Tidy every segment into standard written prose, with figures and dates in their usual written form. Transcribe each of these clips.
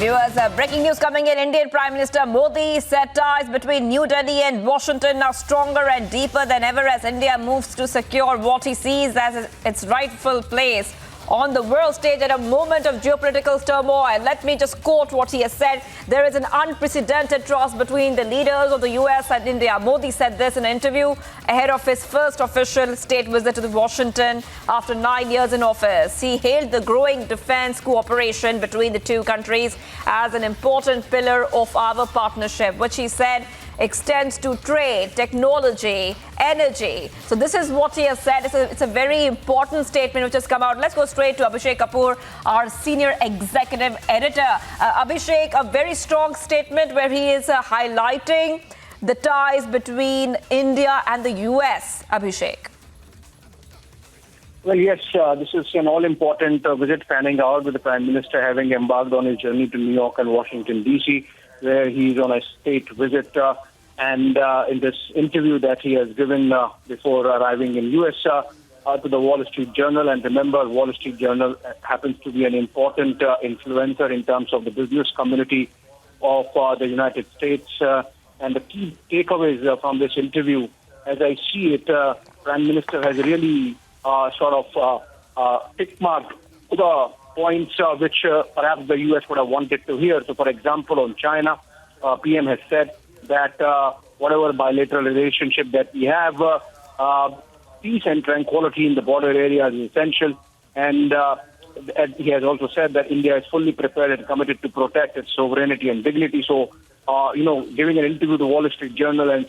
Viewers, breaking news coming in. Indian Prime Minister Modi said ties between New Delhi and Washington are stronger and deeper than ever as India moves to secure what he sees as its rightful place on the world stage at a moment of geopolitical turmoil. Let me just quote what he has said. There is an unprecedented trust between the leaders of the US and India. Modi said this in an interview ahead of his first official state visit to Washington after 9 years in office. He hailed the growing defense cooperation between the two countries as an important pillar of our partnership, which he said extends to trade, technology, energy. So this is what he has said. It's a very important statement which has come out. Let's go straight to Abhishek Kapoor, our senior executive editor. Abhishek, a very strong statement where he is highlighting the ties between India and the US. Abhishek. Well, yes, this is an all-important visit panning out with the Prime Minister having embarked on his journey to New York and Washington, D.C., where he's on a state visit. And in this interview that he has given before arriving in U.S. To the Wall Street Journal, and remember, Wall Street Journal happens to be an important influencer in terms of the business community of the United States. And the key takeaways from this interview, as I see it, Prime Minister has really tick-marked the points which perhaps the U.S. would have wanted to hear. So, for example, on China, PM has said that whatever bilateral relationship that we have, peace and tranquility in the border area is essential. And he has also said that India is fully prepared and committed to protect its sovereignty and dignity. So, giving an interview to Wall Street Journal and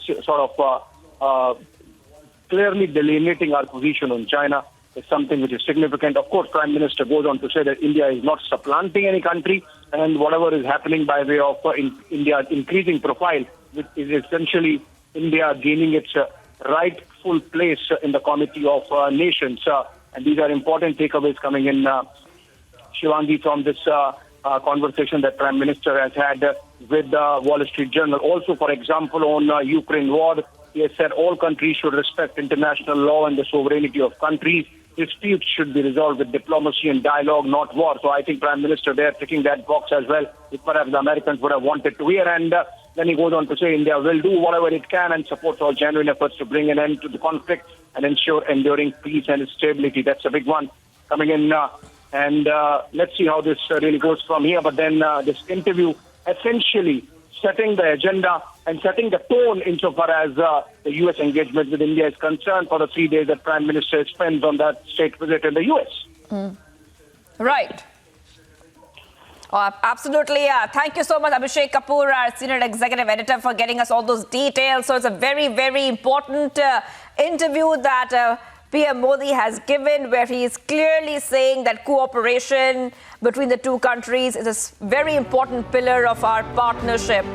clearly delineating our position on China is something which is significant. Of course, Prime Minister goes on to say that India is not supplanting any country, and whatever is happening by way of India's increasing profile, which is essentially India gaining its rightful place in the Committee of Nations. And these are important takeaways coming in, Shivangi, from this conversation that Prime Minister has had with the Wall Street Journal. Also, for example, on Ukraine war, he has said all countries should respect international law and the sovereignty of countries. Disputes should be resolved with diplomacy and dialogue, not war. So I think Prime Minister there ticking that box as well, if perhaps the Americans would have wanted to hear. And then he goes on to say India will do whatever it can and supports all genuine efforts to bring an end to the conflict and ensure enduring peace and stability. That's a big one coming in. And let's see how this really goes from here. But then this interview essentially setting the agenda and setting the tone insofar as the U.S. engagement with India is concerned for the 3 days that Prime Minister spends on that state visit in the U.S. Right. Oh, absolutely. Thank you so much, Abhishek Kapoor, our senior executive editor, for getting us all those details. So it's a very, very important interview that PM Modi has given, where he is clearly saying that cooperation between the two countries is a very important pillar of our partnership.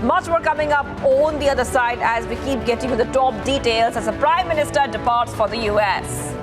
Much more coming up on the other side as we keep getting to the top details as the Prime Minister departs for the US.